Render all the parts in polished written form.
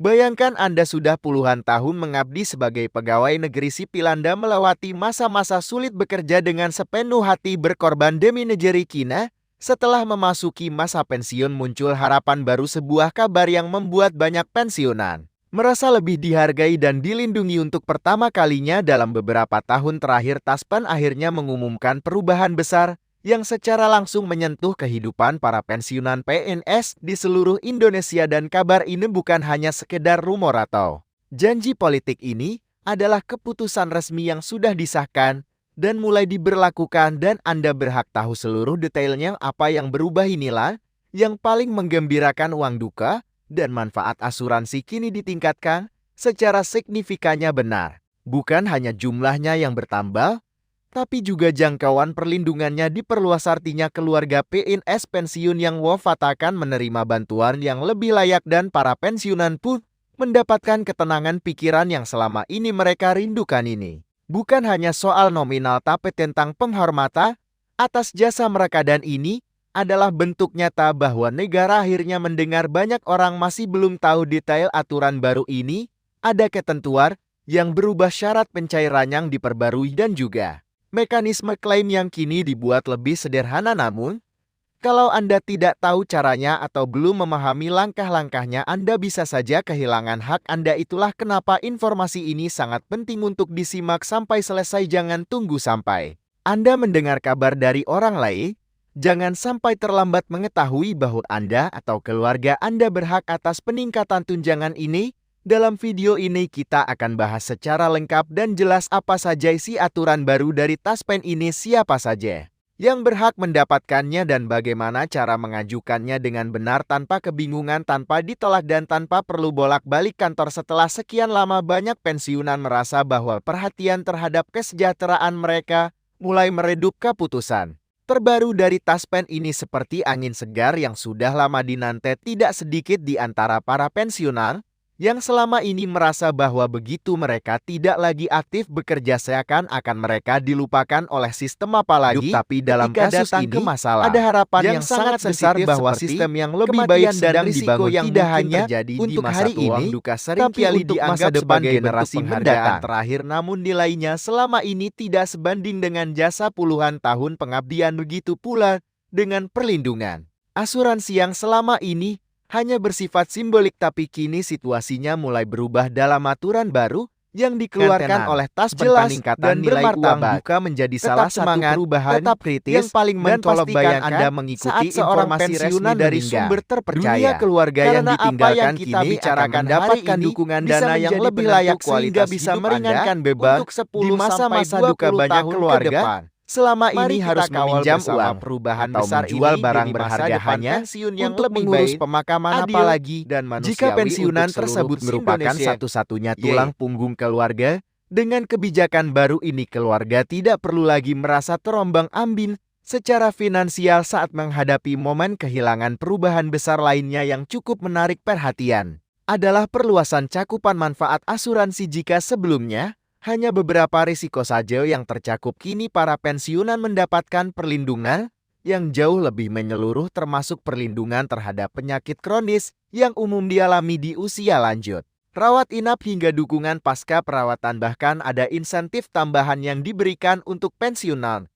Bayangkan Anda sudah puluhan tahun mengabdi sebagai pegawai negeri sipil. Anda melewati masa-masa sulit bekerja dengan sepenuh hati berkorban demi negeri kita. Setelah memasuki masa pensiun muncul harapan baru, sebuah kabar yang membuat banyak pensiunan merasa lebih dihargai dan dilindungi. Untuk pertama kalinya dalam beberapa tahun terakhir, Taspen akhirnya mengumumkan perubahan besar yang secara langsung menyentuh kehidupan para pensiunan PNS di seluruh Indonesia. Dan kabar ini bukan hanya sekedar rumor atau janji politik. Ini adalah keputusan resmi yang sudah disahkan dan mulai diberlakukan, dan Anda berhak tahu seluruh detailnya. Apa yang berubah? Inilah yang paling menggembirakan. Uang duka dan manfaat asuransi kini ditingkatkan secara signifikannya. Benar, bukan hanya jumlahnya yang bertambah, tapi juga jangkauan perlindungannya diperluas. Artinya keluarga PNS pensiun yang wafat akan menerima bantuan yang lebih layak, dan para pensiunan pun mendapatkan ketenangan pikiran yang selama ini mereka rindukan. Ini bukan hanya soal nominal, tapi tentang penghormatan atas jasa mereka, dan ini adalah bentuk nyata bahwa negara akhirnya mendengar. Banyak orang masih belum tahu detail aturan baru ini. Ada ketentuan yang berubah, syarat pencairan yang diperbarui, dan juga mekanisme klaim yang kini dibuat lebih sederhana. Namun, kalau Anda tidak tahu caranya atau belum memahami langkah-langkahnya, Anda bisa saja kehilangan hak Anda. Itulah kenapa informasi ini sangat penting untuk disimak sampai selesai. Jangan tunggu sampai Anda mendengar kabar dari orang lain. Jangan sampai terlambat mengetahui bahwa Anda atau keluarga Anda berhak atas peningkatan tunjangan ini. Dalam video ini kita akan bahas secara lengkap dan jelas apa saja isi aturan baru dari Taspen ini, siapa saja yang berhak mendapatkannya, dan bagaimana cara mengajukannya dengan benar tanpa kebingungan, tanpa ditolak, dan tanpa perlu bolak-balik kantor. Setelah sekian lama banyak pensiunan merasa bahwa perhatian terhadap kesejahteraan mereka mulai meredup. Keputusan terbaru dari Taspen ini seperti angin segar yang sudah lama dinanti. Tidak sedikit di antara para pensiunan yang selama ini merasa bahwa begitu mereka tidak lagi aktif bekerja, seakan-akan mereka dilupakan oleh sistem. Apalagi tapi dalam kasus ini ada harapan yang sangat besar bahwa sistem yang lebih baik sedang dibangun, yang tidak hanya terjadi untuk hari ini, tapi untuk masa depan generasi mendatang. Terakhir, namun nilainya selama ini tidak sebanding dengan jasa puluhan tahun pengabdian. Begitu pula dengan perlindungan asuransi yang selama ini hanya bersifat simbolik, tapi kini situasinya mulai berubah dalam aturan baru yang dikeluarkan oleh Taspen. Peningkatan nilai uang duka menjadi salah satu perubahan tetap kritis yang paling mencolok. Bayangkan Anda mengikuti seorang pensiunan dari sumber terpercaya. Keluarga yang ditinggalkan kita bicarakan mendapatkan dukungan dana yang lebih layak, sehingga bisa meringankan beban di masa-masa duka. Banyak keluarga selama ini harus meminjam uang perubahan atau menjual barang berharga hanya untuk mengurus pemakaman. Apalagi dan jika pensiunan tersebut merupakan satu-satunya tulang punggung keluarga. Dengan kebijakan baru ini, keluarga tidak perlu lagi merasa terombang-ambing secara finansial saat menghadapi momen kehilangan. Perubahan besar lainnya yang cukup menarik perhatian adalah perluasan cakupan manfaat asuransi. Jika sebelumnya hanya beberapa risiko saja yang tercakup, kini para pensiunan mendapatkan perlindungan yang jauh lebih menyeluruh, termasuk perlindungan terhadap penyakit kronis yang umum dialami di usia lanjut, rawat inap, hingga dukungan pasca perawatan. Bahkan ada insentif tambahan yang diberikan untuk pensiunan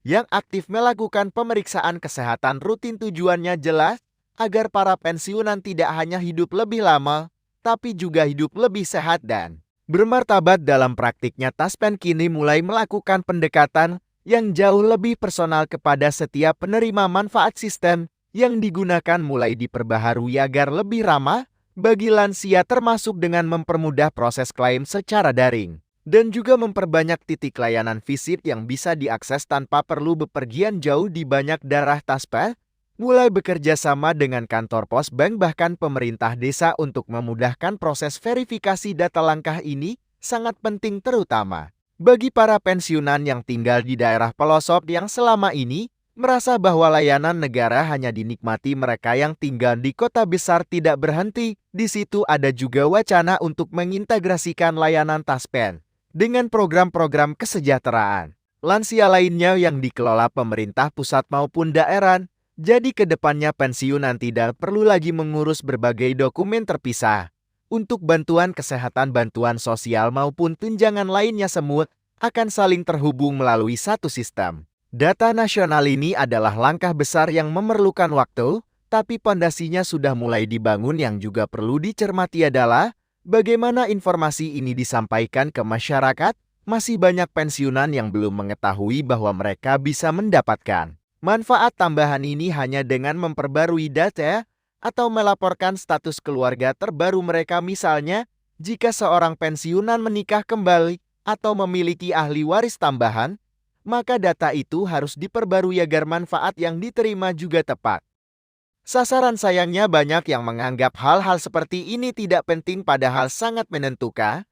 yang aktif melakukan pemeriksaan kesehatan rutin. Tujuannya jelas agar para pensiunan tidak hanya hidup lebih lama, tapi juga hidup lebih sehat dan bermartabat. Dalam praktiknya, Taspen kini mulai melakukan pendekatan yang jauh lebih personal kepada setiap penerima manfaat. Sistem yang digunakan mulai diperbaharui agar lebih ramah bagi lansia, termasuk dengan mempermudah proses klaim secara daring dan juga memperbanyak titik layanan fisik yang bisa diakses tanpa perlu bepergian jauh di banyak daerah. Taspen mulai bekerja sama dengan kantor pos, bank, bahkan pemerintah desa untuk memudahkan proses verifikasi data. Langkah ini sangat penting terutama bagi para pensiunan yang tinggal di daerah pelosok yang selama ini merasa bahwa layanan negara hanya dinikmati mereka yang tinggal di kota besar. Tidak berhenti di situ, ada juga wacana untuk mengintegrasikan layanan Taspen dengan program-program kesejahteraan lansia lainnya yang dikelola pemerintah pusat maupun daerah. Jadi kedepannya pensiunan tidak perlu lagi mengurus berbagai dokumen terpisah. Untuk bantuan kesehatan, bantuan sosial maupun tunjangan lainnya semut akan saling terhubung melalui satu sistem. Data nasional ini adalah langkah besar yang memerlukan waktu, tapi pondasinya sudah mulai dibangun. Yang juga perlu dicermati adalah bagaimana informasi ini disampaikan ke masyarakat. Masih banyak pensiunan yang belum mengetahui bahwa mereka bisa mendapatkan manfaat tambahan ini hanya dengan memperbarui data atau melaporkan status keluarga terbaru mereka. Misalnya, jika seorang pensiunan menikah kembali atau memiliki ahli waris tambahan, maka data itu harus diperbarui agar manfaat yang diterima juga tepat. Sasaran sayangnya banyak yang menganggap hal-hal seperti ini tidak penting padahal sangat menentukan.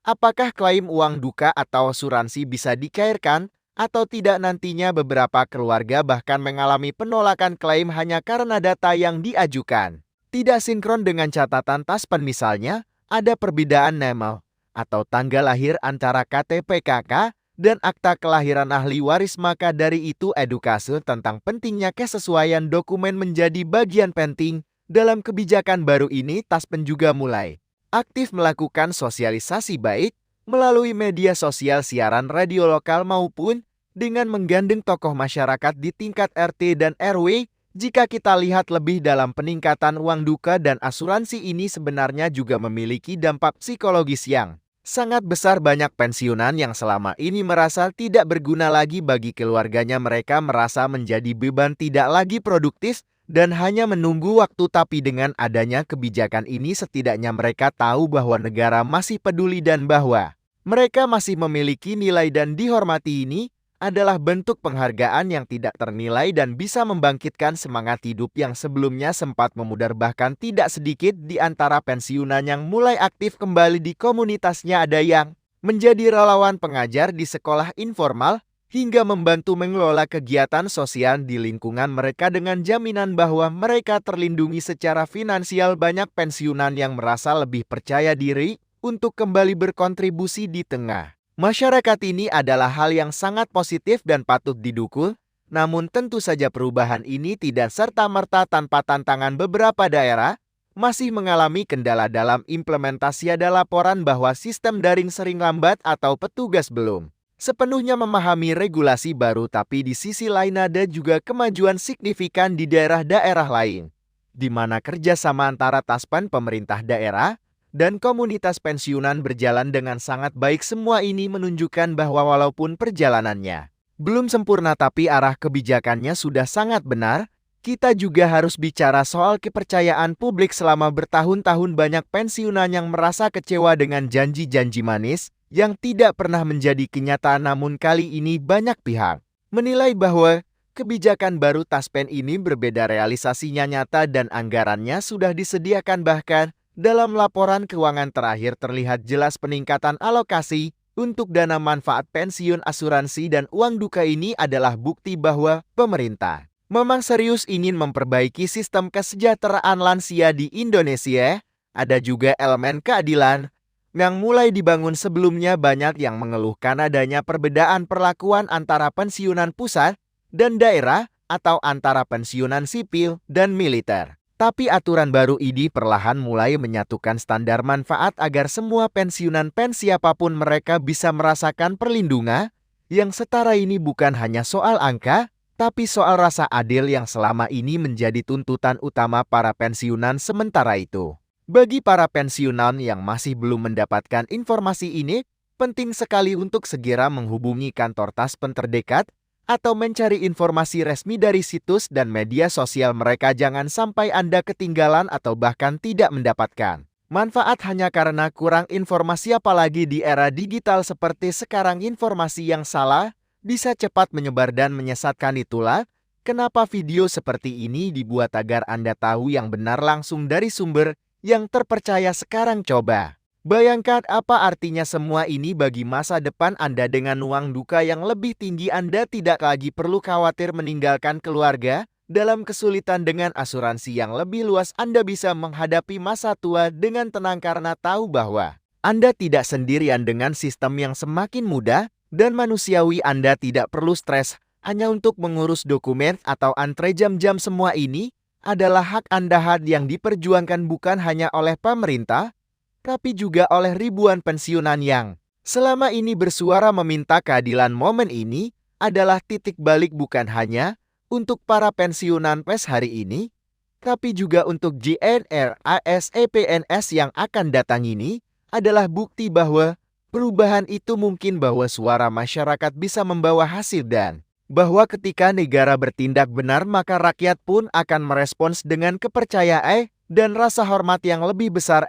Apakah klaim uang duka atau asuransi bisa dicairkan atau tidak? Nantinya beberapa keluarga bahkan mengalami penolakan klaim hanya karena data yang diajukan tidak sinkron dengan catatan taspen. Misalnya, ada perbedaan nama atau tanggal lahir antara KTP KK dan akta kelahiran ahli waris. Maka dari itu edukasi tentang pentingnya kesesuaian dokumen menjadi bagian penting dalam kebijakan baru ini. Taspen juga mulai aktif melakukan sosialisasi baik melalui media sosial, siaran radio lokal maupun dengan menggandeng tokoh masyarakat di tingkat RT dan RW. Jika kita lihat lebih dalam, peningkatan uang duka dan asuransi ini sebenarnya juga memiliki dampak psikologis yang sangat besar. Banyak pensiunan yang selama ini merasa tidak berguna lagi bagi keluarganya. Mereka merasa menjadi beban, tidak lagi produktif, dan hanya menunggu waktu. Tapi dengan adanya kebijakan ini, setidaknya mereka tahu bahwa negara masih peduli dan bahwa mereka masih memiliki nilai dan dihormati. Ini adalah bentuk penghargaan yang tidak ternilai dan bisa membangkitkan semangat hidup yang sebelumnya sempat memudar. Bahkan tidak sedikit di antara pensiunan yang mulai aktif kembali di komunitasnya. Ada yang menjadi relawan pengajar di sekolah informal hingga membantu mengelola kegiatan sosial di lingkungan mereka dengan jaminan bahwa mereka terlindungi secara finansial. Banyak pensiunan yang merasa lebih percaya diri untuk kembali berkontribusi di tengah masyarakat. Ini adalah hal yang sangat positif dan patut didukung. Namun tentu saja perubahan ini tidak serta-merta tanpa tantangan. Beberapa daerah masih mengalami kendala dalam implementasi. Ada laporan bahwa sistem daring sering lambat atau petugas belum sepenuhnya memahami regulasi baru. Tapi di sisi lain ada juga kemajuan signifikan di daerah-daerah lain, di mana kerjasama antara Taspen, pemerintah daerah, dan komunitas pensiunan berjalan dengan sangat baik. Semua ini menunjukkan bahwa walaupun perjalanannya belum sempurna, tapi arah kebijakannya sudah sangat benar. Kita juga harus bicara soal kepercayaan publik. Selama bertahun-tahun banyak pensiunan yang merasa kecewa dengan janji-janji manis yang tidak pernah menjadi kenyataan. Namun kali ini banyak pihak menilai bahwa kebijakan baru Taspen ini berbeda. Realisasinya nyata dan anggarannya sudah disediakan. Bahkan dalam laporan keuangan terakhir terlihat jelas peningkatan alokasi untuk dana manfaat pensiun, asuransi, dan uang duka. Ini adalah bukti bahwa pemerintah memang serius ingin memperbaiki sistem kesejahteraan lansia di Indonesia. Ada juga elemen keadilan yang mulai dibangun. Sebelumnya banyak yang mengeluhkan adanya perbedaan perlakuan antara pensiunan pusat dan daerah atau antara pensiunan sipil dan militer. Tapi aturan baru ini perlahan mulai menyatukan standar manfaat agar semua pensiunan siapapun mereka bisa merasakan perlindungan yang setara. Ini bukan hanya soal angka, tapi soal rasa adil yang selama ini menjadi tuntutan utama para pensiunan. Sementara itu, bagi para pensiunan yang masih belum mendapatkan informasi ini, penting sekali untuk segera menghubungi kantor Taspen terdekat atau mencari informasi resmi dari situs dan media sosial mereka. Jangan sampai Anda ketinggalan atau bahkan tidak mendapatkan manfaat hanya karena kurang informasi. Apalagi di era digital seperti sekarang, informasi yang salah bisa cepat menyebar dan menyesatkan. Itulah kenapa video seperti ini dibuat agar Anda tahu yang benar langsung dari sumber yang terpercaya. Sekarang coba bayangkan apa artinya semua ini bagi masa depan Anda. Dengan uang duka yang lebih tinggi, Anda tidak lagi perlu khawatir meninggalkan keluarga dalam kesulitan. Dengan asuransi yang lebih luas, Anda bisa menghadapi masa tua dengan tenang karena tahu bahwa Anda tidak sendirian. Dengan sistem yang semakin mudah dan manusiawi, Anda tidak perlu stres hanya untuk mengurus dokumen atau antre jam-jam. Semua ini adalah hak Anda, hak yang diperjuangkan bukan hanya oleh pemerintah, tapi juga oleh ribuan pensiunan yang selama ini bersuara meminta keadilan. Momen ini adalah titik balik bukan hanya untuk para pensiunan PES hari ini, tapi juga untuk GNRAS EPNS yang akan datang. Ini adalah bukti bahwa perubahan itu mungkin, bahwa suara masyarakat bisa membawa hasil, dan bahwa ketika negara bertindak benar maka rakyat pun akan merespons dengan kepercayaan dan rasa hormat yang lebih besar.